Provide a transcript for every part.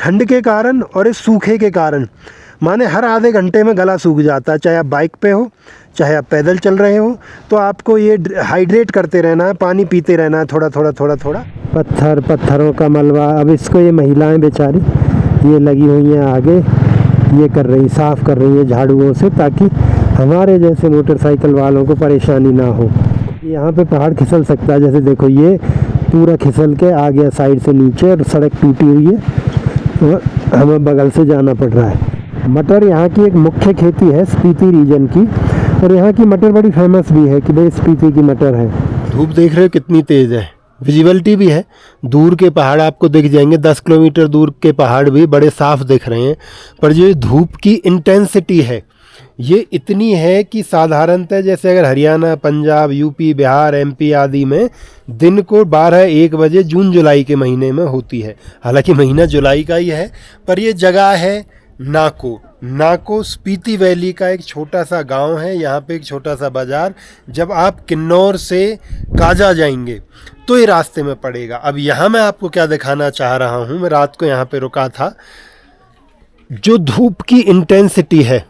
ठंड के कारण और इस सूखे के कारण माने हर आधे घंटे में गला सूख जाता है। चाहे आप बाइक पे हो, चाहे आप पैदल चल रहे हो, तो आपको ये हाइड्रेट करते रहना है, पानी पीते रहना है थोड़ा थोड़ा थोड़ा थोड़ा। पत्थरों का मलबा, अब इसको ये महिलाएं बेचारी ये लगी हुई हैं आगे, ये कर रही, साफ़ कर रही है झाड़ुओं से, ताकि हमारे जैसे मोटरसाइकिल वालों को परेशानी ना हो। यहाँ पे पहाड़ खिसल सकता है, जैसे देखो ये पूरा खिसल के आ गया साइड से नीचे और सड़क टूटी हुई है और हमें बगल से जाना पड़ रहा है। मटर यहाँ की एक मुख्य खेती है स्पीति रीजन की, और यहाँ की मटर बड़ी फेमस भी है कि भाई स्पीति की मटर है। धूप देख रहे हो कितनी तेज़ है, विजिबिलिटी भी है, दूर के पहाड़ आपको दिख जाएंगे, 10 किलोमीटर दूर के पहाड़ भी बड़े साफ दिख रहे हैं। पर जो धूप की इंटेंसिटी है ये इतनी है कि साधारणतः जैसे अगर हरियाणा, पंजाब, यूपी, बिहार, एमपी आदि में दिन को 12-1 बजे जून जुलाई के महीने में होती है। हालांकि महीना जुलाई का ही है, पर ये जगह है नाको स्पीति वैली का एक छोटा सा गांव है। यहाँ पे एक छोटा सा बाज़ार, जब आप किन्नौर से काजा जाएंगे तो ये रास्ते में पड़ेगा। अब यहाँ मैं आपको क्या दिखाना चाह रहा हूँ, मैं रात को यहाँ पे रुका था, जो धूप की इंटेंसिटी है,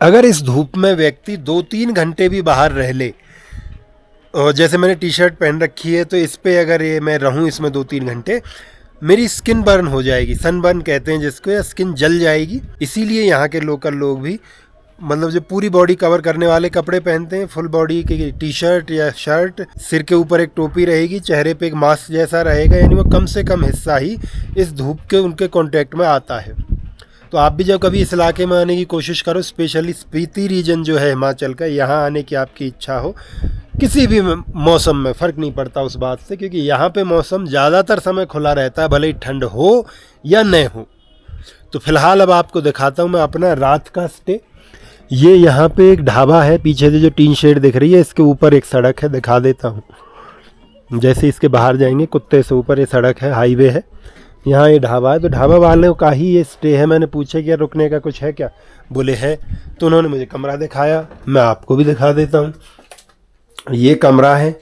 अगर इस धूप में व्यक्ति 2-3 घंटे भी बाहर रह ले, और जैसे मैंने टी शर्ट पहन रखी है तो इस पे अगर ये मैं रहूँ इसमें 2-3 घंटे, मेरी स्किन बर्न हो जाएगी, सनबर्न कहते हैं जिसको, या स्किन जल जाएगी। इसीलिए यहाँ के लोकल लोग भी मतलब जो पूरी बॉडी कवर करने वाले कपड़े पहनते हैं, फुल बॉडी की टी शर्ट या शर्ट, सिर के ऊपर एक टोपी रहेगी, चेहरे पे एक मास्क जैसा रहेगा, यानी वो कम से कम हिस्सा ही इस धूप के उनके कांटेक्ट में आता है। तो आप भी जब कभी इस इलाके में आने की कोशिश करो, स्पेशली स्पीति रीजन जो है हिमाचल का, यहाँ आने की आपकी इच्छा हो, किसी भी मौसम में फ़र्क नहीं पड़ता उस बात से, क्योंकि यहाँ पे मौसम ज़्यादातर समय खुला रहता है, भले ही ठंड हो या न हो। तो फ़िलहाल अब आपको दिखाता हूँ मैं अपना रात का स्टे। ये यहाँ पे एक ढाबा है, पीछे से जो टीन शेड दिख रही है इसके ऊपर एक सड़क है, दिखा देता हूँ। जैसे इसके बाहर जाएंगे कुत्ते से ऊपर ये सड़क है, हाईवे है, यहाँ ये ढाबा है। तो ढाबा वालों का ही ये स्टे है। मैंने पूछा कि यार रुकने का कुछ है क्या, बोले है। तो उन्होंने मुझे कमरा दिखाया, मैं आपको भी दिखा देता हूँ। ये कमरा है,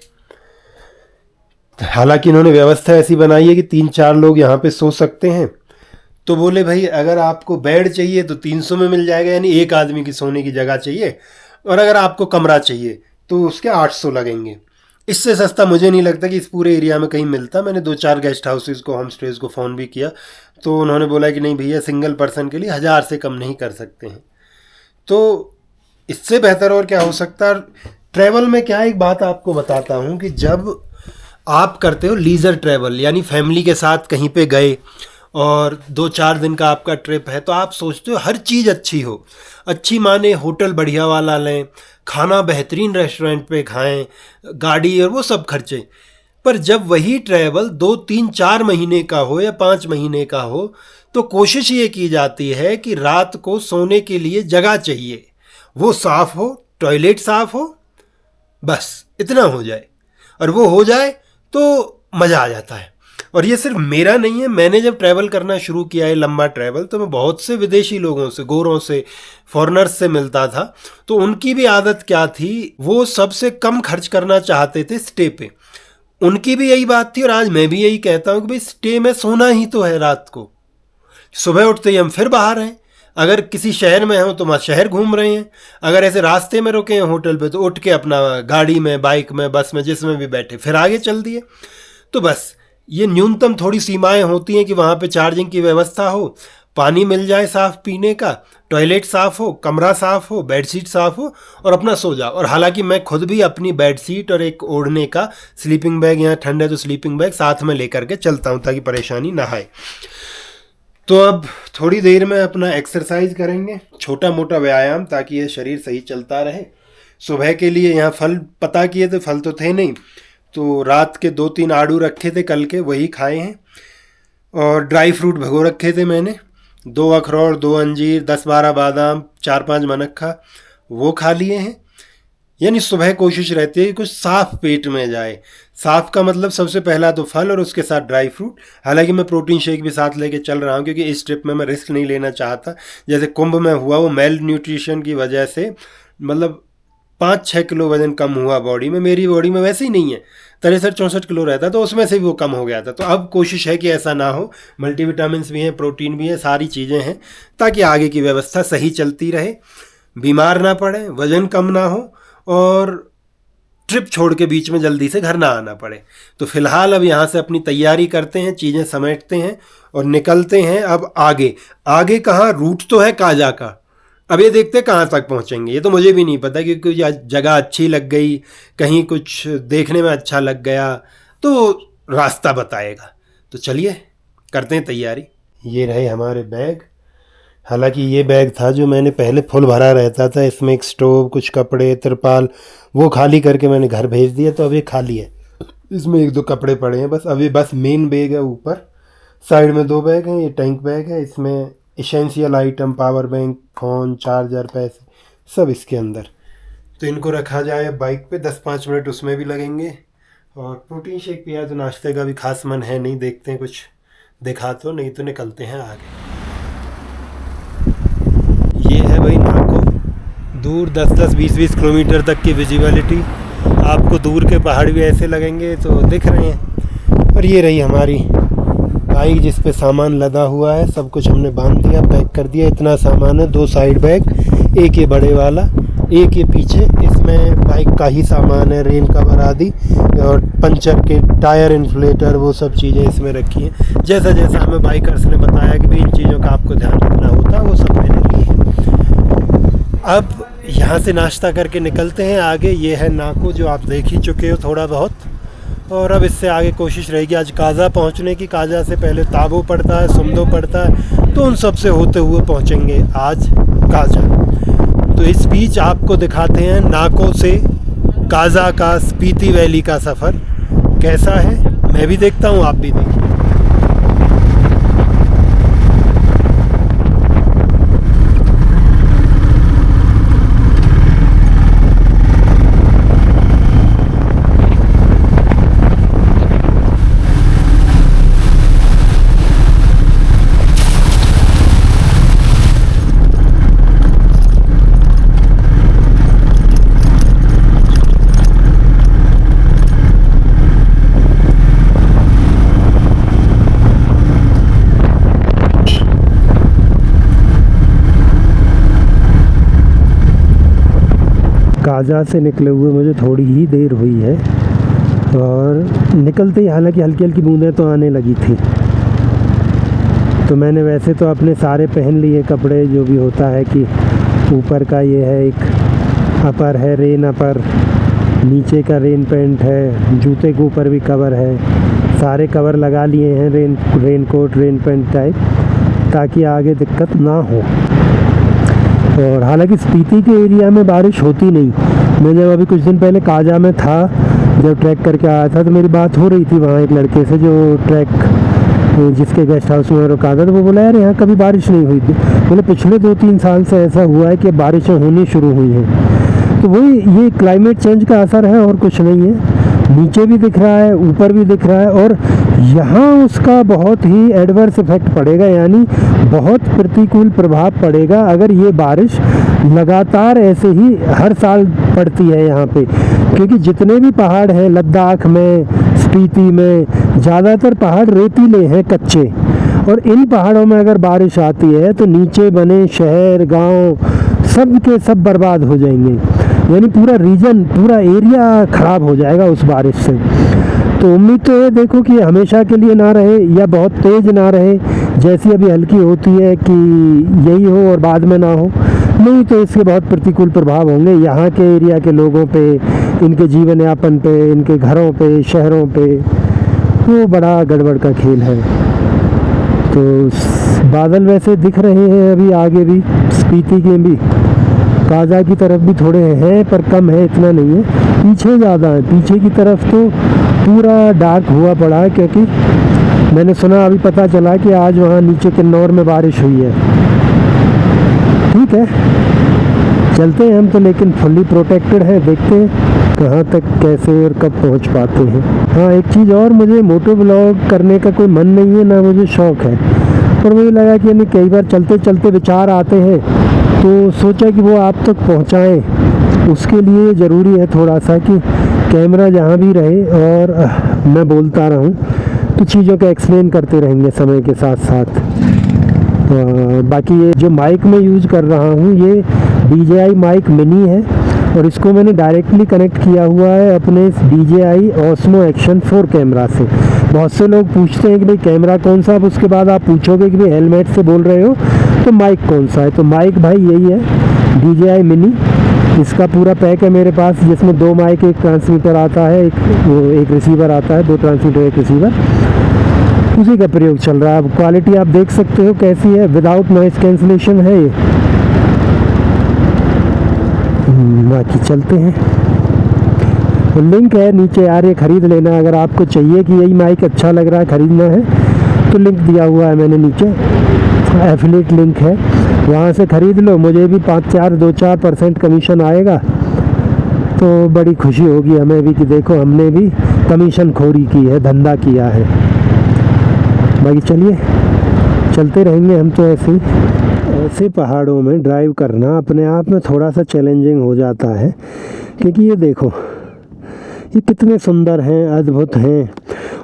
हालांकि इन्होंने व्यवस्था ऐसी बनाई है कि 3-4 लोग यहाँ पे सो सकते हैं। तो बोले भाई अगर आपको बेड चाहिए तो 300 में मिल जाएगा, यानी एक आदमी की सोने की जगह चाहिए, और अगर आपको कमरा चाहिए तो उसके 800 लगेंगे। इससे सस्ता मुझे नहीं लगता कि इस पूरे एरिया में कहीं मिलता। मैंने 2-4 गेस्ट हाउसेस को, होम स्टेज को फ़ोन भी किया, तो उन्होंने बोला कि नहीं भैया, सिंगल पर्सन के लिए 1000 से कम नहीं कर सकते हैं। तो इससे बेहतर और क्या हो सकता है। ट्रैवल में क्या, एक बात आपको बताता हूँ कि जब आप करते हो लीजर ट्रैवल, यानी फैमिली के साथ कहीं पे गए और 2-4 दिन का आपका ट्रिप है, तो आप सोचते हो हर चीज़ अच्छी हो। अच्छी माने होटल बढ़िया वाला लें, खाना बेहतरीन रेस्टोरेंट पे खाएं, गाड़ी और वो सब खर्चे। पर जब वही ट्रैवल 2-3-4 महीने का हो या 5 महीने का हो, तो कोशिश ये की जाती है कि रात को सोने के लिए जगह चाहिए, वो साफ़ हो, टॉयलेट साफ़ हो, बस इतना हो जाए। और वो हो जाए तो मज़ा आ जाता है। और ये सिर्फ मेरा नहीं है, मैंने जब ट्रैवल करना शुरू किया है लंबा ट्रैवल, तो मैं बहुत से विदेशी लोगों से, गोरों से, फॉरेनर्स से मिलता था। तो उनकी भी आदत क्या थी, वो सबसे कम खर्च करना चाहते थे स्टे पे। उनकी भी यही बात थी और आज मैं भी यही कहता हूँ कि भाई स्टे में सोना ही तो है रात को। सुबह उठते ही हम फिर बाहर हैं, अगर किसी शहर में हो तो वहाँ शहर घूम रहे हैं, अगर ऐसे रास्ते में रुके हैं होटल पे तो उठ के अपना गाड़ी में, बाइक में, बस में, जिसमें भी बैठे फिर आगे चल दिए। तो बस ये न्यूनतम थोड़ी सीमाएं होती हैं कि वहाँ पे चार्जिंग की व्यवस्था हो, पानी मिल जाए साफ़ पीने का, टॉयलेट साफ़ हो, कमरा साफ़ हो, बेडशीट साफ़ हो, और अपना सो जाओ। और हालांकि मैं खुद भी अपनी बेडशीट और एक ओढ़ने का स्लीपिंग बैग, यहाँ ठंड है तो स्लीपिंग बैग साथ में लेकर के चलता हूँ ताकि परेशानी ना आए। तो अब थोड़ी देर में अपना एक्सरसाइज करेंगे, छोटा मोटा व्यायाम, ताकि ये शरीर सही चलता रहे। सुबह के लिए यहाँ फल पता किए थे, फल तो थे नहीं, तो रात के 2-3 आड़ू रखे थे कल के, वही खाए हैं। और ड्राई फ्रूट भिगो रखे थे मैंने, 2 अखरोट, 2 अंजीर, 10-12 बादाम, 4-5 मनक्खा, वो खा लिए हैं। यानी सुबह कोशिश रहती है कि कुछ साफ़ पेट में जाए। साफ़ का मतलब सबसे पहला तो फल और उसके साथ ड्राई फ्रूट। हालांकि मैं प्रोटीन शेक भी साथ लेके चल रहा हूँ, क्योंकि इस ट्रिप में मैं रिस्क नहीं लेना चाहता। जैसे कुंभ में हुआ, वो मेल न्यूट्रिशन की वजह से मतलब 5-6 किलो वज़न कम हुआ बॉडी में। मेरी बॉडी में वैसे ही नहीं है, 63-64 किलो रहता, तो उसमें से भी वो कम हो गया था। तो अब कोशिश है कि ऐसा ना हो। मल्टीविटामिन्स भी हैं, प्रोटीन भी है, सारी चीज़ें हैं, ताकि आगे की व्यवस्था सही चलती रहे, बीमार ना पड़े, वज़न कम ना हो और ट्रिप छोड़ के बीच में जल्दी से घर ना आना पड़े। तो फिलहाल अब यहाँ से अपनी तैयारी करते हैं, चीज़ें समेटते हैं और निकलते हैं अब आगे। आगे कहाँ, रूट तो है काजा का, अब ये देखते हैं कहाँ तक पहुँचेंगे। ये तो मुझे भी नहीं पता, क्योंकि जगह अच्छी लग गई, कहीं कुछ देखने में अच्छा लग गया तो रास्ता बताएगा। तो चलिए करते हैं तैयारी। ये रहे हमारे बैग। हालांकि ये बैग था जो मैंने पहले फुल भरा रहता था, इसमें एक स्टोव, कुछ कपड़े, तिरपाल, वो खाली करके मैंने घर भेज दिया, तो अब ये खाली है। इसमें 1-2 कपड़े पड़े हैं बस। अभी बस मेन बैग है ऊपर, साइड में 2 बैग हैं। ये टैंक बैग है, इसमें essential item, power bank, phone, charger, पैसे सब इसके अंदर। तो इनको रखा जाए बाइक पे, 10-5 मिनट उसमें भी लगेंगे। और प्रोटीन शेक पिया तो नाश्ते का भी खास मन है नहीं, देखते हैं कुछ दिखा तो, नहीं तो निकलते हैं आगे। ये है भाई नाको, दूर 10-10, 20-20 किलोमीटर तक की विजिबिलिटी। आपको दूर के पहाड़ भी ऐसे लगेंगे तो दिख रहे हैं। और ये रही हमारी बाइक जिस पे सामान लदा हुआ है, सब कुछ हमने बांध दिया, पैक कर दिया। इतना सामान है, 2 साइड बैग, एक ये बड़े वाला, एक ये पीछे। इसमें बाइक का ही सामान है, रेन कवर आदि और पंचर के टायर, इन्फ्लेटर, वो सब चीज़ें इसमें रखी हैं। जैसा जैसा हमें बाइकर्स ने बताया कि भाई इन चीज़ों का आपको ध्यान रखना होता है, वो सब मैंने ली है। अब यहाँ से नाश्ता करके निकलते हैं आगे। ये है नाको जो आप देख ही चुके हो थोड़ा बहुत। और अब इससे आगे कोशिश रहेगी आज काजा पहुँचने की। काजा से पहले ताबो पड़ता है, सुमदो पड़ता है, तो उन सब से होते हुए पहुँचेंगे आज काजा। तो इस बीच आपको दिखाते हैं नाको से काजा का स्पीति वैली का सफ़र कैसा है। मैं भी देखता हूँ, आप भी देखिए। काजा से निकले हुए मुझे थोड़ी ही देर हुई है और निकलते ही हालांकि हल्की हल्की बूंदें तो आने लगी थी। तो मैंने वैसे तो अपने सारे पहन लिए कपड़े, जो भी होता है कि ऊपर का ये है, एक अपर है, रेन अपर, नीचे का रेन पैंट है, जूते के ऊपर भी कवर है, सारे कवर लगा लिए हैं, raincoat, rain pant type, ताकि आगे दिक्कत ना हो। और हालांकि स्पीति के एरिया में बारिश होती नहीं। मैं जब अभी कुछ दिन पहले काजा में था, जब ट्रैक करके आया था, तो मेरी बात हो रही थी वहाँ एक लड़के से जो ट्रैक जिसके गेस्ट हाउस में रुका था। तो वो बोला यार यहाँ कभी बारिश नहीं हुई थी। बोले पिछले 2-3 साल से ऐसा हुआ है कि बारिशें होनी शुरू हुई हैं। तो वही ये क्लाइमेट चेंज का असर है और कुछ नहीं है। नीचे भी दिख रहा है, ऊपर भी दिख रहा है, और यहाँ उसका बहुत ही एडवर्स इफेक्ट पड़ेगा, यानी बहुत प्रतिकूल प्रभाव पड़ेगा अगर ये बारिश लगातार ऐसे ही हर साल पड़ती है यहाँ पे। क्योंकि जितने भी पहाड़ हैं लद्दाख में, स्पीति में, ज़्यादातर पहाड़ रेतीले हैं, कच्चे, और इन पहाड़ों में अगर बारिश आती है तो नीचे बने शहर, गांव सब के सब बर्बाद हो जाएंगे। यानी पूरा रीजन, पूरा एरिया ख़राब हो जाएगा उस बारिश से। तो उम्मीद तो ये देखो कि हमेशा के लिए ना रहे या बहुत तेज़ ना रहे, जैसी अभी हल्की होती है कि यही हो और बाद में ना हो। नहीं तो इसके बहुत प्रतिकूल प्रभाव होंगे यहाँ के एरिया के लोगों पे, इनके जीवन यापन पे, इनके घरों पे, शहरों पे। वो बड़ा गड़बड़ का खेल है। तो बादल वैसे दिख रहे हैं अभी आगे भी, स्पीति के भी, काजा की तरफ भी थोड़े हैं पर कम है, इतना नहीं है। पीछे ज़्यादा है, पीछे की तरफ तो पूरा डार्क हुआ पड़ा है, क्योंकि मैंने सुना, अभी पता चला कि आज वहाँ नीचे किन्नौर में बारिश हुई है। ठीक है, चलते हैं हम तो, लेकिन फुल्ली प्रोटेक्टेड है, देखते हैं कहाँ तक कैसे और कब पहुँच पाते हैं। हाँ, एक चीज़ और, मुझे मोटो ब्लॉग करने का कोई मन नहीं है, ना मुझे शौक़ है, पर मुझे लगा कि यानी कई बार चलते चलते विचार आते हैं, तो सोचा कि वो आप तक पहुँचाएँ। उसके लिए ज़रूरी है थोड़ा सा कि कैमरा जहाँ भी रहे और मैं बोलता रहूँ, तो चीज़ों का एक्सप्लेन करते रहेंगे समय के साथ साथ। बाकी ये जो माइक मैं यूज़ कर रहा हूँ ये DJI माइक मिनी है और इसको मैंने डायरेक्टली कनेक्ट किया हुआ है अपने DJI Osmo Action 4 कैमरा से। बहुत से लोग पूछते हैं कि भाई कैमरा कौन सा, अब उसके बाद आप पूछोगे कि भाई हेलमेट से बोल रहे हो तो माइक कौन सा है। तो माइक भाई यही है, DJI मिनी। इसका पूरा पैक है मेरे पास, जिसमें 2 माइक, एक ट्रांसमीटर आता है, एक रिसीवर आता है, 2 ट्रांसमीटर एक रिसीवर, उसी का प्रयोग चल रहा है। अब क्वालिटी आप देख सकते हो कैसी है, विदाउट नॉइस कैंसिलेशन है ये। बाकी चलते हैं, लिंक है नीचे यार, ये ख़रीद लेना अगर आपको चाहिए कि यही माइक अच्छा लग रहा है, ख़रीदना है तो लिंक दिया हुआ है मैंने नीचे, एफिलिएट लिंक है, वहाँ से ख़रीद लो। मुझे भी 2-4% कमीशन आएगा तो बड़ी खुशी होगी हमें भी कि देखो हमने भी कमीशन खोरी की है, धंधा किया है। बाकी चलिए चलते रहेंगे हम तो ऐसे ही। ऐसे पहाड़ों में ड्राइव करना अपने आप में थोड़ा सा चैलेंजिंग हो जाता है, क्योंकि ये देखो ये कितने सुंदर हैं, अद्भुत हैं,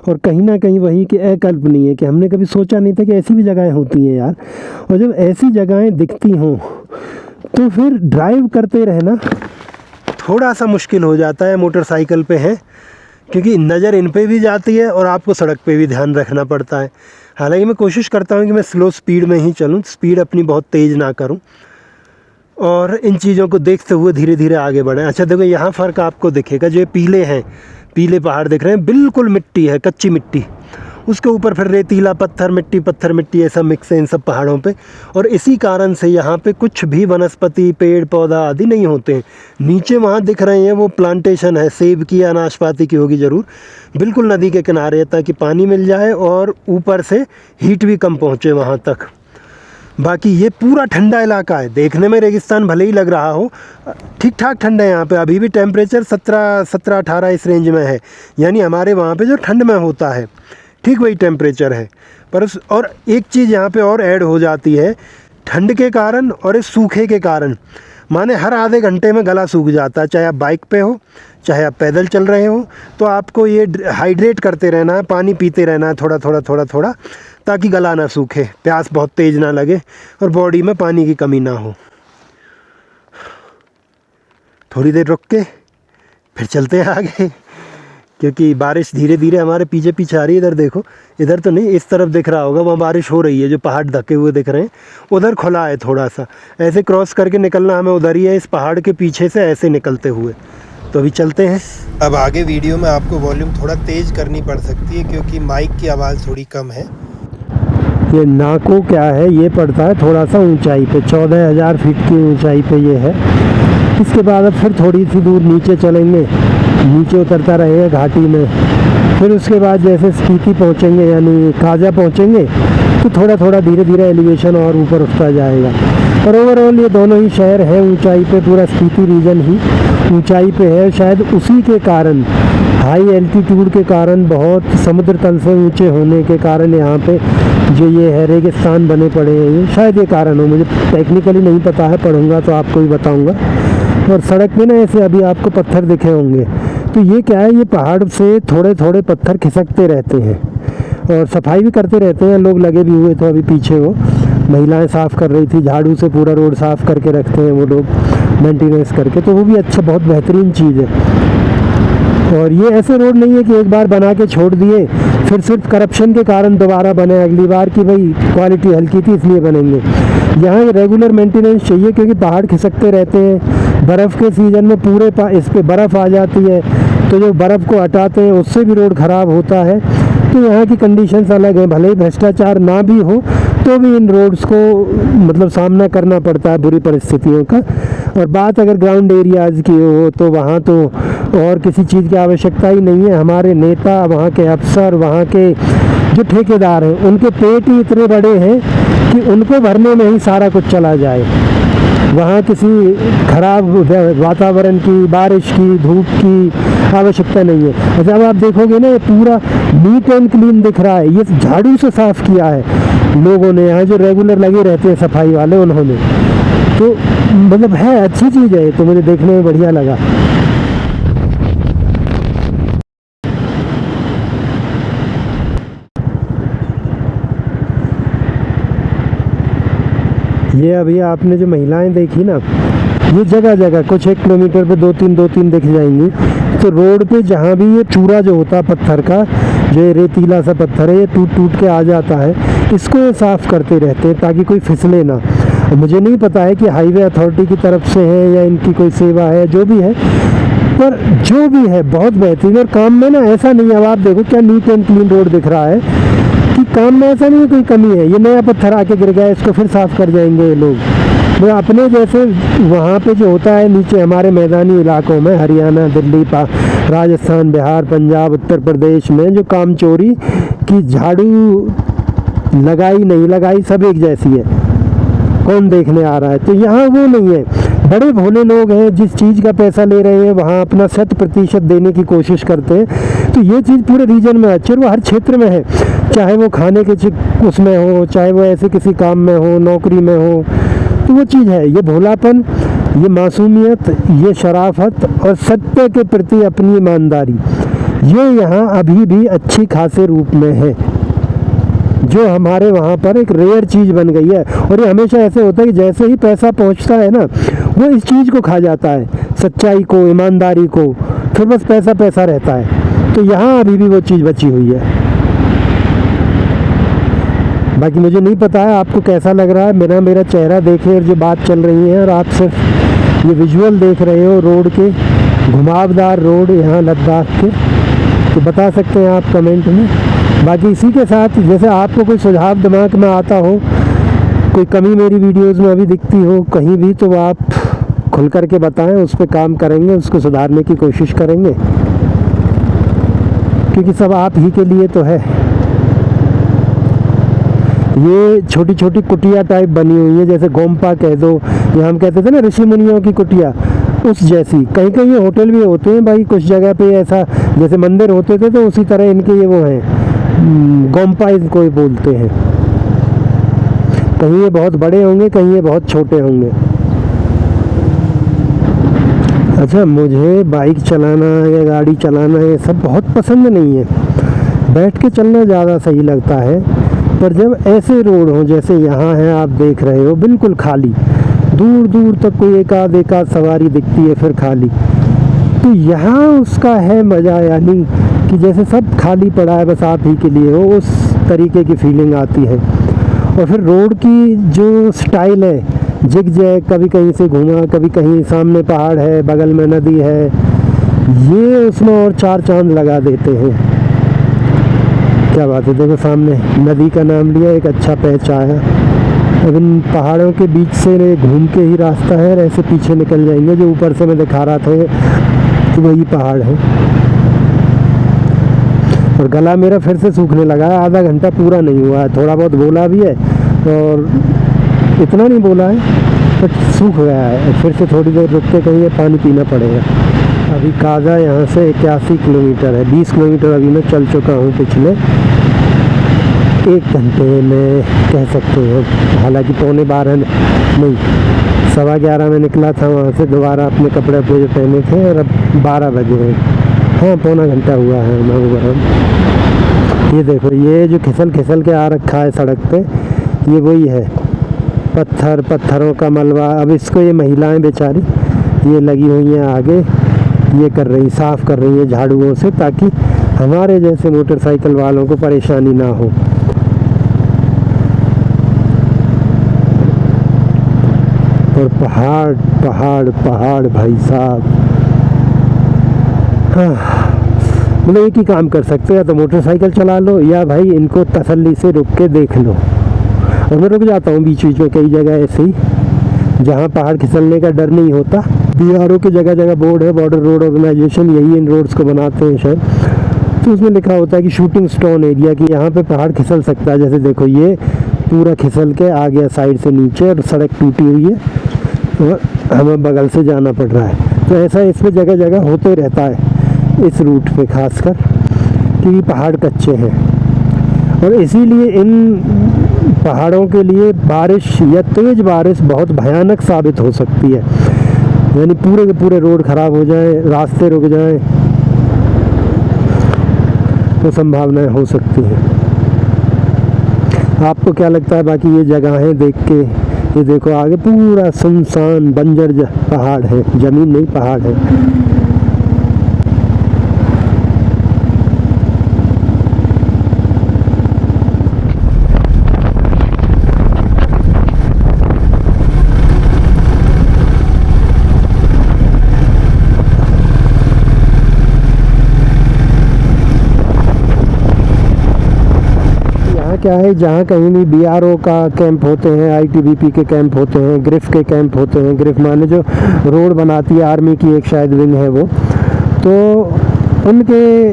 और कहीं ना कहीं वही कि अकल्पनीय है कि हमने कभी सोचा नहीं था कि ऐसी भी जगहें होती हैं यार। और जब ऐसी जगहें दिखती हों तो फिर ड्राइव करते रहना थोड़ा सा मुश्किल हो जाता है मोटरसाइकिल पे है, क्योंकि नज़र इन पे भी जाती है और आपको सड़क पे भी ध्यान रखना पड़ता है। हालांकि मैं कोशिश करता हूँ कि मैं स्लो स्पीड में ही चलूँ, स्पीड अपनी बहुत तेज़ ना करूँ और इन चीज़ों को देखते हुए धीरे धीरे आगे बढ़ें। अच्छा देखो यहाँ फ़र्क आपको दिखेगा, जो पीले हैं, पीले पहाड़ दिख रहे हैं, बिल्कुल मिट्टी है, कच्ची मिट्टी, उसके ऊपर फिर रेतीला पत्थर मिट्टी ऐसा मिक्स है इन सब पहाड़ों पे। और इसी कारण से यहाँ पे कुछ भी वनस्पति, पेड़ पौधा आदि नहीं होते हैं। नीचे वहाँ दिख रहे हैं वो प्लांटेशन है, सेब की या नाशपाती की होगी ज़रूर, बिल्कुल नदी के किनारे, ताकि पानी मिल जाए और ऊपर से हीट भी कम पहुँचे वहाँ तक। बाकी ये पूरा ठंडा इलाका है, देखने में रेगिस्तान भले ही लग रहा हो, ठीक ठाक ठंडा है यहाँ पे। अभी भी टेम्परेचर 17-18 इस रेंज में है, यानी हमारे वहाँ पे जो ठंड में होता है ठीक वही टेम्परेचर है। पर और एक चीज़ यहाँ पे और ऐड हो जाती है, ठंड के कारण और इस सूखे के कारण, माने हर आधे घंटे में गला सूख जाता है। चाहे आप बाइक पे हो, चाहे आप पैदल चल रहे हो, तो आपको ये हाइड्रेट करते रहना है, पानी पीते रहना है थोड़ा, ताकि गला ना सूखे, प्यास बहुत तेज़ ना लगे और बॉडी में पानी की कमी ना हो। थोड़ी देर रुक के फिर चलते हैं आगे, क्योंकि बारिश धीरे धीरे हमारे पीछे पीछे आ रही है। इधर देखो, इधर तो नहीं, इस तरफ दिख रहा होगा, वहाँ बारिश हो रही है, जो पहाड़ ढके हुए दिख रहे हैं उधर खुला है थोड़ा सा, ऐसे क्रॉस करके निकलना हमें उधर ही है, इस पहाड़ के पीछे से ऐसे निकलते हुए। तो अभी चलते हैं। अब आगे वीडियो में आपको वॉल्यूम थोड़ा तेज़ करनी पड़ सकती है, क्योंकि माइक की आवाज़ थोड़ी कम है। ये नाको क्या है, ये पड़ता है थोड़ा सा ऊंचाई पे, 14,000 फीट की ऊंचाई पे ये है। इसके बाद अब फिर थोड़ी सी दूर नीचे चलेंगे, नीचे उतरता रहेगा घाटी में, फिर उसके बाद जैसे स्पीति पहुंचेंगे यानी काजा पहुंचेंगे तो थोड़ा धीरे धीरे एलिवेशन और ऊपर उठता जाएगा। और ओवरऑल ये दोनों ही शहर हैं ऊंचाई पे, पूरा स्पीति रीजन ही ऊंचाई पे है। शायद उसी के कारण, हाई एल्टीट्यूड के कारण, बहुत समुद्र तल से ऊंचे होने के कारण यहाँ पे जो ये है रेगिस्तान बने पड़े हैं, ये शायद ये कारण हो, मुझे टेक्निकली नहीं पता है, पढ़ूंगा तो आपको भी बताऊंगा। और सड़क पे ना ऐसे अभी आपको पत्थर दिखे होंगे, तो ये क्या है, ये पहाड़ से थोड़े पत्थर खिसकते रहते हैं और सफाई भी करते रहते हैं लोग, लगे भी हुए। तो अभी पीछे वो महिलाएं साफ़ कर रही थी, झाड़ू से पूरा रोड साफ़ करके रखते हैं वो लोग मेंटेनेंस करके, तो वो भी अच्छा, बहुत बेहतरीन चीज़ है। और ये ऐसे रोड नहीं है कि एक बार बना के छोड़ दिए फिर सिर्फ करप्शन के कारण दोबारा बने अगली बार कि भाई क्वालिटी हल्की थी इसलिए बनेंगे। यहाँ रेगुलर मेंटेनेंस चाहिए, क्योंकि पहाड़ खिसकते रहते हैं। बर्फ़ के सीज़न में पूरे इस पर बर्फ़ आ जाती है, तो जो बर्फ़ को हटाते हैं उससे भी रोड ख़राब होता है। तो यहाँ की कंडीशंस अलग हैं, भले ही भ्रष्टाचार ना भी हो तो भी इन रोड्स को मतलब सामना करना पड़ता है बुरी परिस्थितियों का। और बात अगर ग्राउंड एरियाज़ की हो तो वहाँ तो और किसी चीज़ की आवश्यकता ही नहीं है। हमारे नेता, वहाँ के अफसर, वहाँ के जो ठेकेदार हैं, उनके पेट ही इतने बड़े हैं कि उनको भरने में ही सारा कुछ चला जाए। वहाँ किसी खराब वातावरण की, बारिश की, धूप की आवश्यकता नहीं है। अच्छा अब आप देखोगे ना, ये पूरा नीट एंड क्लीन दिख रहा है, ये झाड़ू से साफ़ किया है लोगों ने, यहाँ जो रेगुलर लगे रहते हैं सफाई वाले उन्होंने। तो मतलब है, अच्छी चीज़ है, तो मुझे देखने में बढ़िया लगा। ये अभी आपने जो महिलाएं देखी ना, ये जगह जगह कुछ 1 किलोमीटर पे 2-3 दिख जाएंगी। तो रोड पे जहाँ भी ये चूरा जो होता है पत्थर का, जो ये रेतीला सा पत्थर है, ये टूट टूट के आ जाता है, इसको ये साफ़ करते रहते हैं ताकि कोई फिसले ना। मुझे नहीं पता है कि हाईवे अथॉरिटी की तरफ से है या इनकी कोई सेवा है, जो भी है, पर जो भी है बहुत बेहतरीन। और काम में ना ऐसा नहीं है, अब आप देखो क्या नीट एंड क्लीन रोड दिख रहा है, कि काम में ऐसा नहीं है कोई कमी है। ये नया पत्थर आके गिर गया, इसको फिर साफ़ कर जाएंगे ये लोग। वो अपने जैसे वहाँ पे जो होता है नीचे हमारे मैदानी इलाकों में, हरियाणा, दिल्ली, राजस्थान, बिहार, पंजाब, उत्तर प्रदेश में जो काम चोरी की झाड़ू लगाई नहीं लगाई सब एक जैसी है, कौन देखने आ रहा है। तो यहाँ वो नहीं है, बड़े भोले लोग हैं, जिस चीज़ का पैसा ले रहे हैं वहाँ अपना 100% देने की कोशिश करते हैं। तो ये चीज़ पूरे रीजन में अच्छी, और वो हर क्षेत्र में है, चाहे वो खाने के उसमें हो, चाहे वो ऐसे किसी काम में हो, नौकरी में हो। तो वो चीज़ है, ये भोलापन, ये मासूमियत, ये शराफत और सत्य के प्रति अपनी ईमानदारी, ये यहाँ अभी भी अच्छी खासे रूप में है, जो हमारे वहाँ पर एक रेयर चीज़ बन गई है। और ये हमेशा ऐसे होता है कि जैसे ही पैसा पहुँचता है ना, वो इस चीज़ को खा जाता है, सच्चाई को, ईमानदारी को, फिर बस पैसा पैसा रहता है। तो यहाँ अभी भी वो चीज़ बची हुई है। बाकी मुझे नहीं पता है आपको कैसा लग रहा है, मेरा चेहरा देखे और जो बात चल रही है, और आप सिर्फ ये विजुअल देख रहे हो रोड के, घुमावदार रोड यहाँ लद्दाख के, तो बता सकते हैं आप कमेंट में। बाकी इसी के साथ जैसे आपको कोई सुझाव दिमाग में आता हो, कोई कमी मेरी वीडियोस में अभी दिखती हो कहीं भी, तो आप खुल कर के बताएं, उस पर काम करेंगे, उसको सुधारने की कोशिश करेंगे, क्योंकि सब आप ही के लिए तो है। ये छोटी छोटी कुटिया टाइप बनी हुई है, जैसे गोम्पा कह दो, या हम कहते थे ना ऋषि मुनियों की कुटिया, उस जैसी। कहीं कहीं ये होटल भी होते हैं भाई, कुछ जगह पे ऐसा जैसे मंदिर होते थे, तो उसी तरह इनके ये वो हैं, गोम्पा इनको बोलते हैं। कहीं ये बहुत बड़े होंगे, कहीं ये बहुत छोटे होंगे। अच्छा, मुझे बाइक चलाना या गाड़ी चलाना ये सब बहुत पसंद नहीं है, बैठ के चलना ज़्यादा सही लगता है। पर जब ऐसे रोड हों जैसे यहाँ है, आप देख रहे हो बिल्कुल खाली, दूर दूर तक कोई एक आध सवारी दिखती है, फिर खाली, तो यहाँ उसका है मज़ा, यानी कि जैसे सब खाली पड़ा है, बस आप ही के लिए हो, उस तरीके की फीलिंग आती है। और फिर रोड की जो स्टाइल है, जिग जैग, कभी कहीं से घुमा, कभी कहीं सामने पहाड़ है, बगल में नदी है, ये उसमें और 4 चांद लगा देते हैं। क्या बात है, देखो सामने नदी का नाम लिया, एक अच्छा पैच आया। अब इन पहाड़ों के बीच से घूम के ही रास्ता है, ऐसे पीछे निकल जाएंगे, जो ऊपर से मैं दिखा रहा था वही पहाड़ है। और गला मेरा फिर से सूखने लगा है, आधा घंटा पूरा नहीं हुआ है, थोड़ा बहुत बोला भी है और इतना नहीं बोला है, बट सूख गया है। फिर से थोड़ी देर रुक के कहीं पानी पीना पड़ेगा। अभी काजा यहाँ से 81 किलोमीटर है, 20 किलोमीटर अभी मैं चल चुका हूँ पिछले 1 घंटे में कह सकते हो। हालांकि 11:15 नहीं 11:15 में निकला था वहाँ से, दोबारा अपने कपड़े जो पहने थे, और अब 12 बजे हैं। हाँ, पौना घंटा हुआ है मैं। ये देखो, ये जो खिसल खिसल के आ रखा है सड़क पे, ये वही है, पत्थरों का मलबा। अब इसको ये महिलाएं बेचारी ये लगी हुई हैं आगे, ये कर रही, साफ़ कर रही है झाड़ुओं से, ताकि हमारे जैसे मोटरसाइकिल वालों को परेशानी ना हो। और पहाड़ पहाड़ पहाड़ भाई साहब, हाँ, मतलब एक ही काम कर सकते हैं, या तो मोटरसाइकिल चला लो, या भाई इनको तसल्ली से रुक के देख लो। और मैं रुक जाता हूँ बीच बीच में कई जगह ऐसे ही, जहाँ पहाड़ खिसलने का डर नहीं होता। BRO के जगह जगह बोर्ड है, बॉर्डर रोड ऑर्गेनाइजेशन, यही इन रोड्स को बनाते हैं शायद, तो उसमें लिखा होता है कि शूटिंग स्टोन एरिया, कि यहाँ पे पहाड़ खिसल सकता है। जैसे देखो, ये पूरा खिसल के आ गया साइड से नीचे, और सड़क टूटी हुई है, और हमें बगल से जाना पड़ रहा है। तो ऐसा इसमें जगह जगह होते रहता है इस रूट पे, खासकर क्योंकि पहाड़ कच्चे हैं। और इसीलिए इन पहाड़ों के लिए बारिश या तेज़ बारिश बहुत भयानक साबित हो सकती है, यानी पूरे के पूरे रोड ख़राब हो जाएं, रास्ते रुक जाएं, तो संभावनाएं हो सकती हैं। आपको क्या लगता है बाकी ये जगहें देख के? ये देखो आगे पूरा सुनसान बंजर पहाड़ है, ज़मीन नहीं पहाड़ है। क्या है, जहाँ कहीं भी BRO का कैंप होते हैं, ITBP के कैंप होते हैं, ग्रिफ के कैंप होते हैं, ग्रिफ माने जो रोड बनाती है आर्मी की एक शायद विंग है वो, तो उनके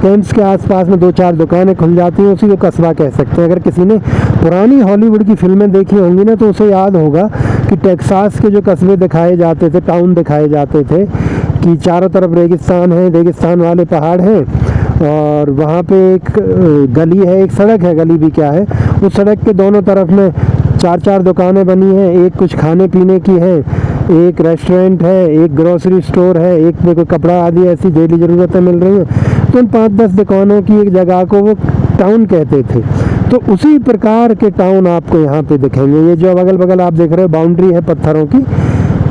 कैंप्स के आसपास में 2-4 दुकानें खुल जाती हैं, उसी को कस्बा कह सकते हैं। अगर किसी ने पुरानी हॉलीवुड की फिल्में देखी होंगी ना, तो उसे याद होगा कि टेक्सास के जो कस्बे दिखाए जाते थे, टाउन दिखाए जाते थे, कि चारों तरफ रेगिस्तान है, रेगिस्तान वाले पहाड़ हैं, और वहाँ पे एक गली है, एक सड़क है, गली भी क्या है, उस सड़क के दोनों तरफ में 4-4 दुकानें बनी हैं, एक कुछ खाने पीने की है, एक रेस्टोरेंट है, एक ग्रोसरी स्टोर है, एक में कोई कपड़ा आदि ऐसी डेली ज़रूरतें मिल रही हैं। तो उन 5-10 दुकानों की एक जगह को वो टाउन कहते थे। तो उसी प्रकार के टाउन आपको यहाँ पे दिखेंगे। ये जो अगल बगल आप देख रहे हो बाउंड्री है पत्थरों की,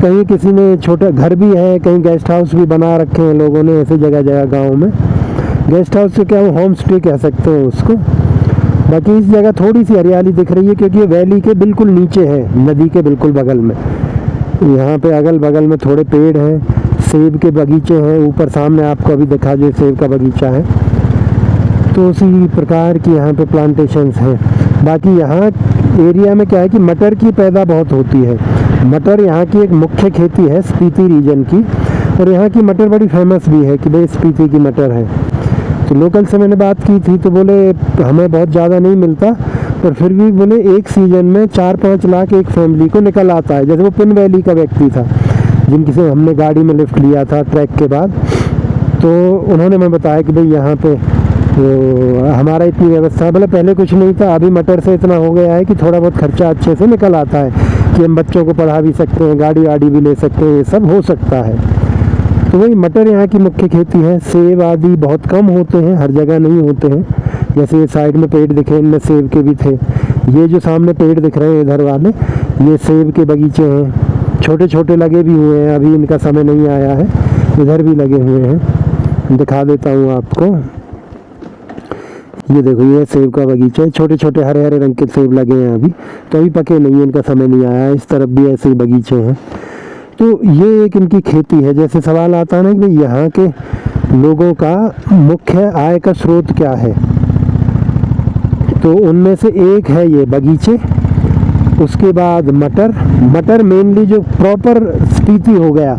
कहीं किसी ने छोटा घर भी है, कहीं गेस्ट हाउस भी बना रखे हैं लोगों ने, ऐसी जगह जगह गाँव में। गेस्ट हाउस से क्या वो होम स्टे कह सकते हैं उसको। बाकी इस जगह थोड़ी सी हरियाली दिख रही है क्योंकि ये वैली के बिल्कुल नीचे है, नदी के बिल्कुल बगल में। यहाँ पे अगल बगल में थोड़े पेड़ हैं, सेब के बगीचे हैं, ऊपर सामने आपको अभी दिखा जो सेब का बगीचा है। तो उसी प्रकार की यहाँ पे प्लांटेशंस हैं। बाकी यहाँ एरिया में क्या है कि मटर की पैदा बहुत होती है। मटर यहाँ की एक मुख्य खेती है स्पीति रीजन की, और यहाँ की मटर बड़ी फेमस भी है कि भाई स्पीति की मटर है। तो लोकल से मैंने बात की थी तो बोले हमें बहुत ज़्यादा नहीं मिलता, पर फिर भी बोले एक सीज़न में 4-5 लाख एक फैमिली को निकल आता है। जैसे वो पिन वैली का व्यक्ति था जिनकी से हमने गाड़ी में लिफ्ट लिया था ट्रैक के बाद, तो उन्होंने मैं बताया कि भाई यहाँ पे तो हमारा इतनी व्यवस्था, बोले पहले कुछ नहीं था, अभी मटर से इतना हो गया है कि थोड़ा बहुत खर्चा अच्छे से निकल आता है कि हम बच्चों को पढ़ा भी सकते हैं, गाड़ी वाड़ी भी ले सकते हैं, ये सब हो सकता है। तो वही मटर यहाँ की मुख्य खेती है। सेब आदि बहुत कम होते हैं, हर जगह नहीं होते हैं। जैसे ये साइड में पेड़ दिखे, इनमें सेब के भी थे। ये जो सामने पेड़ दिख रहे हैं इधर वाले, ये सेब के बगीचे हैं, छोटे छोटे लगे भी हुए हैं, अभी इनका समय नहीं आया है। इधर भी लगे हुए हैं, दिखा देता हूँ आपको। ये देखो ये सेब का बगीचा है, छोटे छोटे हरे हरे रंग के सेब लगे हैं अभी, तो अभी पके नहीं है, इनका समय नहीं आया है। इस तरफ भी ऐसे ही बगीचे हैं। तो ये एक इनकी खेती है। जैसे सवाल आता है ना कि यहाँ के लोगों का मुख्य आय का स्रोत क्या है, तो उनमें से एक है ये बगीचे, उसके बाद मटर मेनली जो प्रॉपर स्पीति हो गया,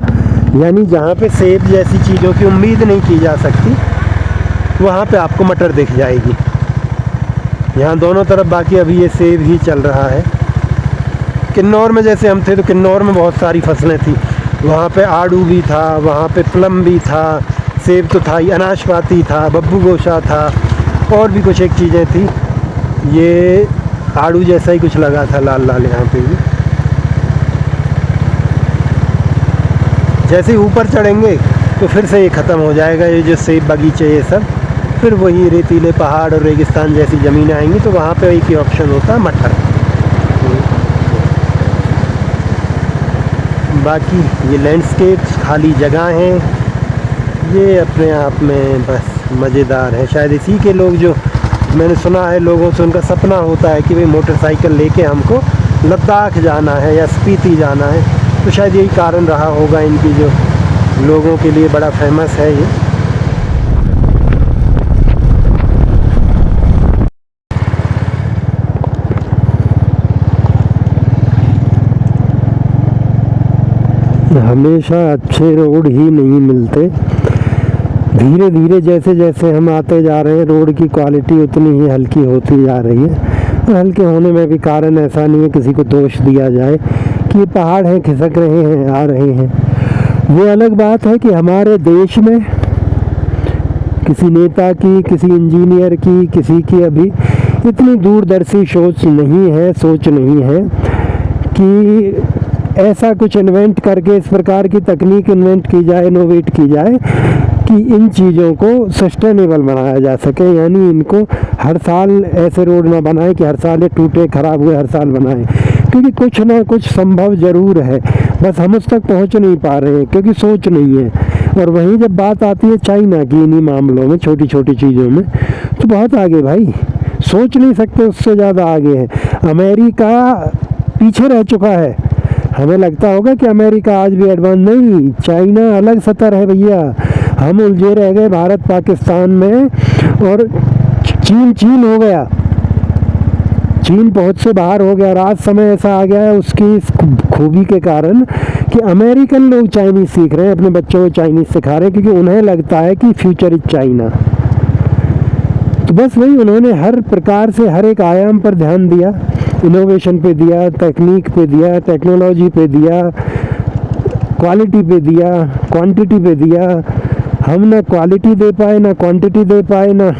यानी जहाँ पे सेब जैसी चीज़ों की उम्मीद नहीं की जा सकती, वहाँ पे आपको मटर दिख जाएगी। यहाँ दोनों तरफ बाकी अभी ये सेब ही चल रहा है। किन्नौर में जैसे हम थे तो किन्नौर में बहुत सारी फसलें थी, वहाँ पे आड़ू भी था, वहाँ पे प्लम भी था, सेब तो था ही, अनाशपाती था, बब्बू गोशा था, और भी कुछ एक चीज़ें थी। ये आड़ू जैसा ही कुछ लगा था लाल लाल यहाँ पे भी। जैसे ही ऊपर चढ़ेंगे तो फिर से ये ख़त्म हो जाएगा, ये जो सेब बगीचे ये सब, फिर वही रेतीले पहाड़ और रेगिस्तान जैसी ज़मीनें आएंगी, तो वहाँ पे एक ही ऑप्शन होता है मटर। बाकी ये लैंडस्केप्स खाली जगह हैं, ये अपने आप में बस मज़ेदार है। शायद इसी के लोग, जो मैंने सुना है लोगों से, उनका सपना होता है कि भाई मोटरसाइकिल लेके हमको लद्दाख जाना है या स्पीति जाना है, तो शायद यही कारण रहा होगा इनकी, जो लोगों के लिए बड़ा फेमस है ये। हमेशा अच्छे रोड ही नहीं मिलते, धीरे धीरे जैसे जैसे हम आते जा रहे हैं रोड की क्वालिटी उतनी ही हल्की होती जा रही है। और हल्के होने में भी कारण ऐसा नहीं है किसी को दोष दिया जाए कि ये पहाड़ हैं, खिसक रहे हैं, आ रहे हैं। वो अलग बात है कि हमारे देश में किसी नेता की, किसी इंजीनियर की, किसी की अभी इतनी दूरदर्शी सोच नहीं है कि ऐसा कुछ इन्वेंट करके इस प्रकार की तकनीक इन्वेंट की जाए, इनोवेट की जाए कि इन चीज़ों को सस्टेनेबल बनाया जा सके। यानी इनको हर साल ऐसे रोड ना बनाए कि हर साल ये टूटे खराब हुए हर साल बनाएं, क्योंकि कुछ ना कुछ संभव ज़रूर है, बस हम उस तक पहुंच नहीं पा रहे हैं क्योंकि सोच नहीं है। और वहीं जब बात आती है चाइना की इन्हीं मामलों में, छोटी छोटी चीज़ों में, तो बहुत आगे भाई, सोच नहीं सकते, उससे ज़्यादा आगे है। अमेरिका पीछे रह चुका है। हमें लगता होगा कि अमेरिका आज भी एडवांस, नहीं, चाइना अलग सतर है भैया। हम उलझे रह गए भारत पाकिस्तान में, और चीन हो गया, चीन पहुंच से बाहर हो गया। और आज समय ऐसा आ गया है उसकी इस खूबी के कारण कि अमेरिकन लोग चाइनीज़ सीख रहे हैं, अपने बच्चों को चाइनीज़ सिखा रहे हैं, क्योंकि उन्हें लगता है कि फ्यूचर इज चाइना। तो बस वही, उन्होंने हर प्रकार से हर एक आयाम पर ध्यान दिया, इनोवेशन पे दिया, तकनीक पे दिया, टेक्नोलॉजी पे दिया, क्वालिटी पे दिया, क्वांटिटी पे दिया। हम ना क्वालिटी दे पाए, ना क्वांटिटी दे पाए, ना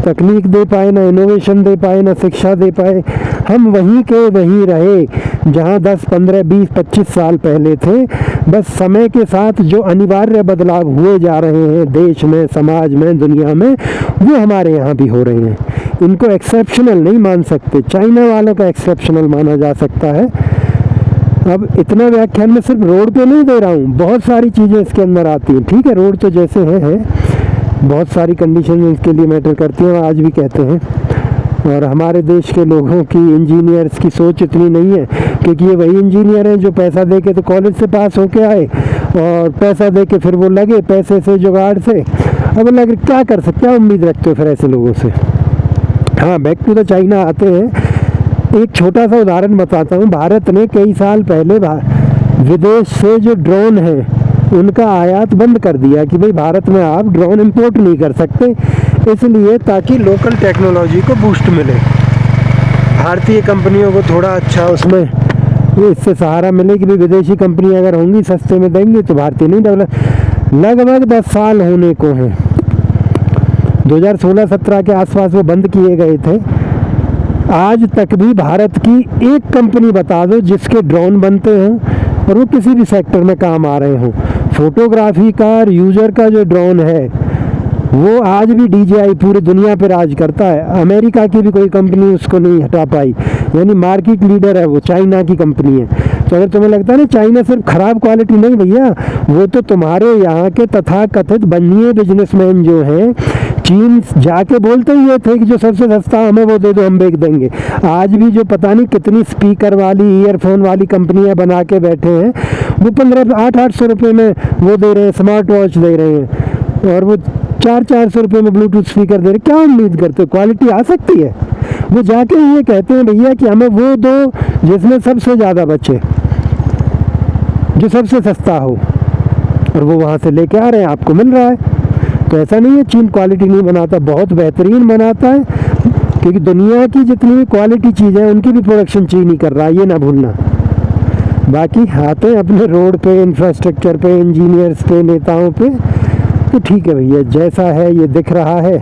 तकनीक दे पाए, ना इनोवेशन दे पाए, ना शिक्षा दे पाए। हम वहीं के वहीं रहे जहाँ 10, 15, 20, 25 साल पहले थे। बस समय के साथ जो अनिवार्य बदलाव हुए जा रहे हैं देश में, समाज में, दुनिया में, वो हमारे यहाँ भी हो रहे हैं। इनको एक्सेप्शनल नहीं मान सकते, चाइना वालों का एक्सेप्शनल माना जा सकता है। अब इतना व्याख्यान मैं सिर्फ रोड पे नहीं दे रहा हूँ, बहुत सारी चीज़ें इसके अंदर आती हैं। ठीक है, रोड तो जैसे है, बहुत सारी कंडीशन इसके लिए मैटर करती हैं, आज भी कहते हैं। और हमारे देश के लोगों की, इंजीनियर्स की सोच इतनी नहीं है, क्योंकि ये वही इंजीनियर हैं जो पैसा दे के तो कॉलेज से पास होके आए, और पैसा दे के फिर वो लगे पैसे से, जुगाड़ से। अब लगे क्या कर सकते, क्या उम्मीद रखते हो फिर ऐसे लोगों से। हाँ, बैक टू द चाइना आते हैं। एक छोटा सा उदाहरण बताता हूँ। भारत ने कई साल पहले विदेश से जो ड्रोन हैं उनका आयात बंद कर दिया कि भाई भारत में आप ड्रोन इंपोर्ट नहीं कर सकते, इसलिए ताकि लोकल टेक्नोलॉजी को बूस्ट मिले, भारतीय कंपनियों को थोड़ा अच्छा उसमें इससे सहारा मिले कि भाई विदेशी कंपनी अगर होंगी सस्ते में देंगी तो भारतीय नहीं डेवलप। लगभग 10 साल होने को हैं, 2016-17 के आसपास वो बंद किए गए थे। आज तक भी भारत की एक कंपनी बता दो जिसके ड्रोन बनते हों और वो किसी भी सेक्टर में काम आ रहे हों। फोटोग्राफी का, यूजर का जो ड्रोन है वो आज भी DJI पूरी दुनिया पर राज करता है। अमेरिका की भी कोई कंपनी उसको नहीं हटा पाई, यानी मार्केट लीडर है वो, चाइना की कंपनी है। तो अगर तुम्हें लगता है ना चाइना सिर्फ ख़राब क्वालिटी, नहीं भैया, वो तो तुम्हारे यहाँ के तथाकथित बनिए बिजनेसमैन जो हैं, चीन जाके बोलते ही ये थे कि जो सबसे सस्ता हमें वो दे दो, हम बेच देंगे। आज भी जो पता नहीं कितनी स्पीकर वाली, ईयरफोन वाली कंपनियां बना के बैठे हैं, वो 1500-800 रुपये में वो दे रहे हैं, स्मार्ट वॉच दे रहे हैं, और वो 400-400 रुपये में ब्लूटूथ स्पीकर दे रहे हैं। क्या उम्मीद करते हो क्वालिटी आ सकती है? वो जाके ये कहते हैं भैया कि हमें वो दो जिसमें सबसे ज़्यादा बचे, जो सबसे सस्ता हो, और वो वहाँ से लेके आ रहे हैं, आपको मिल रहा है। तो ऐसा नहीं है चीन क्वालिटी नहीं बनाता, बहुत बेहतरीन बनाता है, क्योंकि दुनिया की जितनी भी क्वालिटी चीज़ें हैं उनकी भी प्रोडक्शन चीन ही कर रहा है, ये ना भूलना। बाकी आते हैं अपने रोड पे, इंफ्रास्ट्रक्चर पे, इंजीनियर्स पे, नेताओं पे, तो ठीक है भैया, जैसा है ये दिख रहा है,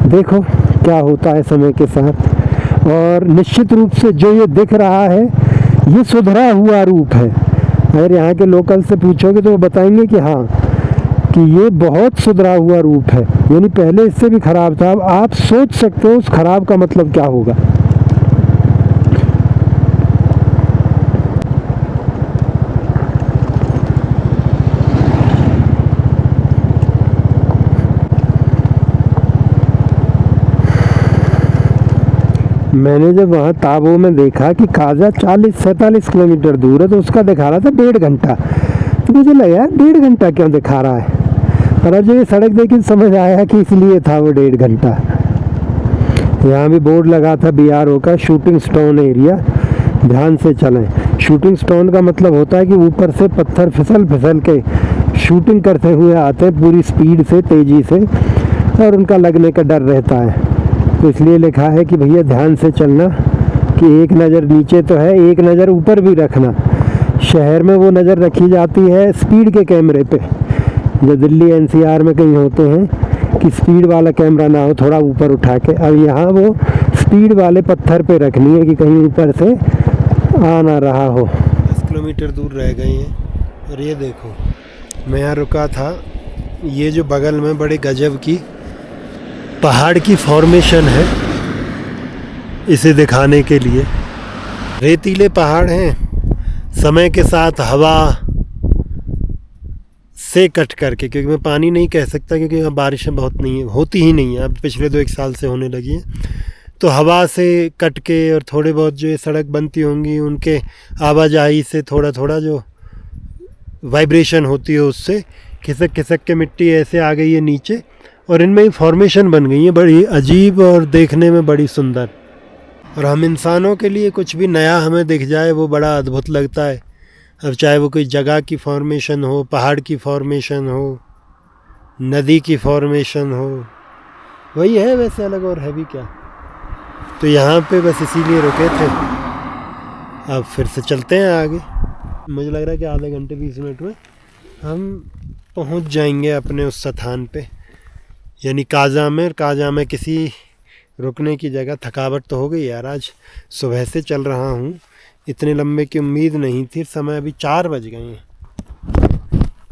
देखो क्या होता है समय के साथ। और निश्चित रूप से जो ये दिख रहा है ये सुधरा हुआ रूप है। अगर यहाँ के लोकल से पूछोगे तो वो बताएंगे कि हाँ, कि ये बहुत सुधरा हुआ रूप है, यानी पहले इससे भी ख़राब था। अब आप सोच सकते हो उस ख़राब का मतलब क्या होगा। मैंने जब वहाँ ताबो में देखा कि काजा 40-47 किलोमीटर दूर है, तो उसका दिखा रहा था 1.5 घंटा। तो मुझे लगा यार 1.5 घंटा क्यों दिखा रहा है, पर अब जब ये सड़क देखी समझ आया कि इसलिए था वो 1.5 घंटा। यहाँ भी बोर्ड लगा था BRO का, शूटिंग स्टोन एरिया, ध्यान से चलें। शूटिंग स्टोन का मतलब होता है कि ऊपर से पत्थर फिसल फिसल के शूटिंग करते हुए आते हैं पूरी स्पीड से, तेज़ी से, और उनका लगने का डर रहता है। तो इसलिए लिखा है कि भैया ध्यान से चलना, कि एक नज़र नीचे तो है, एक नज़र ऊपर भी रखना। शहर में वो नज़र रखी जाती है स्पीड के कैमरे पे, जो दिल्ली NCR में कहीं होते हैं, कि स्पीड वाला कैमरा ना हो, थोड़ा ऊपर उठा के। अब यहाँ वो स्पीड वाले पत्थर पे रखनी है कि कहीं ऊपर से आ ना रहा हो। 10 किलोमीटर दूर रह गए हैं और ये देखो मैं यहाँ रुका था, ये जो बगल में बड़े गजब की पहाड़ की फॉर्मेशन है, इसे दिखाने के लिए। रेतीले पहाड़ हैं, समय के साथ हवा से कट करके, क्योंकि मैं पानी नहीं कह सकता क्योंकि यहाँ बारिशें बहुत नहीं है, होती ही नहीं है, अब पिछले 2-1 साल से होने लगी हैं। तो हवा से कट के और थोड़े बहुत जो ये सड़क बनती होंगी उनके आवाजाही से थोड़ा थोड़ा जो वाइब्रेशन होती है उससे खिसक खिसक के मिट्टी ऐसे आ गई है नीचे और इनमें ही फॉर्मेशन बन गई है बड़ी अजीब और देखने में बड़ी सुंदर। और हम इंसानों के लिए कुछ भी नया हमें दिख जाए वो बड़ा अद्भुत लगता है। अब चाहे वो कोई जगह की फॉर्मेशन हो, पहाड़ की फॉर्मेशन हो, नदी की फॉर्मेशन हो, वही है वैसे, अलग और है भी क्या। तो यहाँ पे बस इसीलिए रुके थे, अब फिर से चलते हैं आगे। मुझे लग रहा है कि आधे घंटे 20 मिनट में हम पहुँच जाएंगे अपने उस स्थान पे, यानी काजा में। काजा में किसी रुकने की जगह। थकावट तो हो गई यार, आज सुबह से चल रहा हूँ, इतने लंबे की उम्मीद नहीं थी। समय अभी 4 बज गए हैं,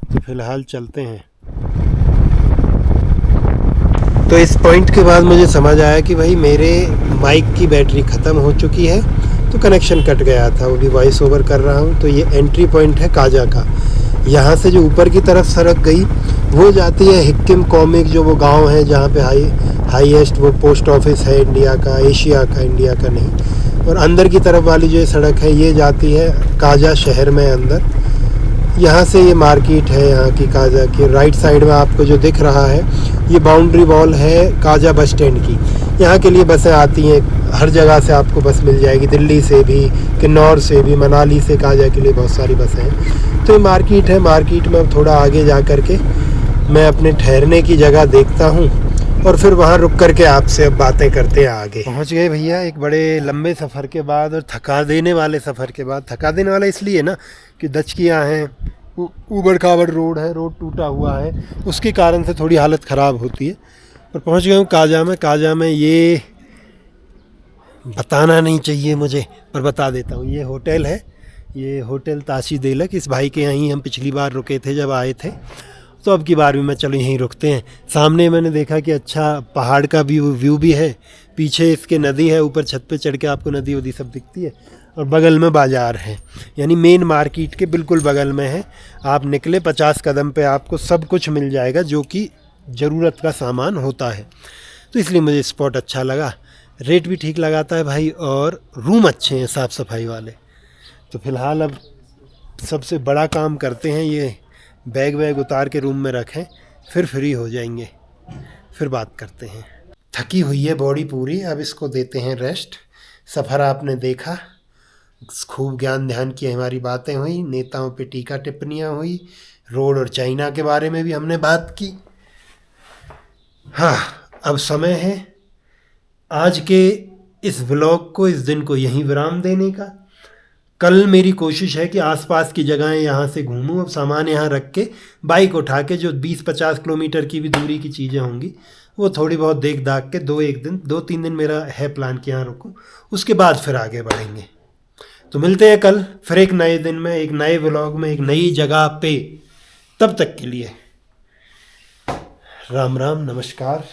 तो फिलहाल चलते हैं। तो इस पॉइंट के बाद मुझे समझ आया कि भाई मेरे माइक की बैटरी ख़त्म हो चुकी है, तो कनेक्शन कट गया था, वो भी वॉइस ओवर कर रहा हूँ। तो ये एंट्री पॉइंट है काजा का। यहाँ से जो ऊपर की तरफ सड़क गई वो जाती है हिक्किम कॉमिक, जो वो गांव है जहाँ पे हाईएस्ट वो पोस्ट ऑफिस है इंडिया का, एशिया का, इंडिया का नहीं। और अंदर की तरफ वाली जो सड़क है ये जाती है काजा शहर में अंदर। यहाँ से ये मार्केट है यहाँ की काजा की। राइट साइड में आपको जो दिख रहा है ये बाउंड्री वॉल है काजा बस स्टैंड की। यहाँ के लिए बसें आती हैं, हर जगह से आपको बस मिल जाएगी, दिल्ली से भी, किन्नौर से भी, मनाली से काजा के लिए बहुत सारी बसें हैं। तो ये मार्केट है, मार्केट में अब थोड़ा आगे जा कर के मैं अपने ठहरने की जगह देखता हूँ और फिर वहाँ रुक कर के आपसे अब बातें करते हैं आगे। पहुँच गए भैया एक बड़े लंबे सफ़र के बाद और थका देने वाले सफ़र के बाद। थका देने वाला इसलिए ना कि दचकियाँ हैं, ऊबड़ खाबड़ रोड है, रोड टूटा हुआ है, उसके कारण से थोड़ी हालत ख़राब होती है। और पहुँच गया हूँ काजा में। काजा में ये बताना नहीं चाहिए मुझे, पर बता देता हूँ, ये होटल है, ये होटल ताशी देलक। इस भाई के यहीं हम पिछली बार रुके थे जब आए थे, तो अब की बार भी मैं चलो यहीं रुकते हैं। सामने मैंने देखा कि अच्छा पहाड़ का व्यू भी है, पीछे इसके नदी है, ऊपर छत पे चढ़ के आपको नदी वदी सब दिखती है, और बगल में बाज़ार है, यानी मेन मार्केट के बिल्कुल बगल में है। आप निकले 50 कदम पे आपको सब कुछ मिल जाएगा जो कि ज़रूरत का सामान होता है। तो इसलिए मुझे स्पॉट अच्छा लगा, रेट भी ठीक लगाता है भाई, और रूम अच्छे हैं साफ़ सफाई वाले। तो फ़िलहाल अब सबसे बड़ा काम करते हैं, ये बैग वैग उतार के रूम में रखें, फिर फ्री हो जाएंगे, फिर बात करते हैं। थकी हुई है बॉडी पूरी, अब इसको देते हैं रेस्ट। सफ़र आपने देखा, खूब ज्ञान ध्यान की हमारी बातें हुई, नेताओं पे टीका टिप्पणियाँ हुई, रोड और चाइना के बारे में भी हमने बात की। हाँ, अब समय है आज के इस व्लॉग को, इस दिन को यहीं विराम देने का। कल मेरी कोशिश है कि आसपास की जगहें यहाँ से घूमूं। अब सामान यहाँ रख के बाइक उठा के जो 20-50 किलोमीटर की भी दूरी की चीज़ें होंगी वो थोड़ी बहुत देख दाख के 2-3 दिन मेरा है प्लान कि यहाँ रुकूं, उसके बाद फिर आगे बढ़ेंगे। तो मिलते हैं कल फिर एक नए दिन में, एक नए व्लॉग में, एक नई जगह पे। तब तक के लिए राम राम, नमस्कार।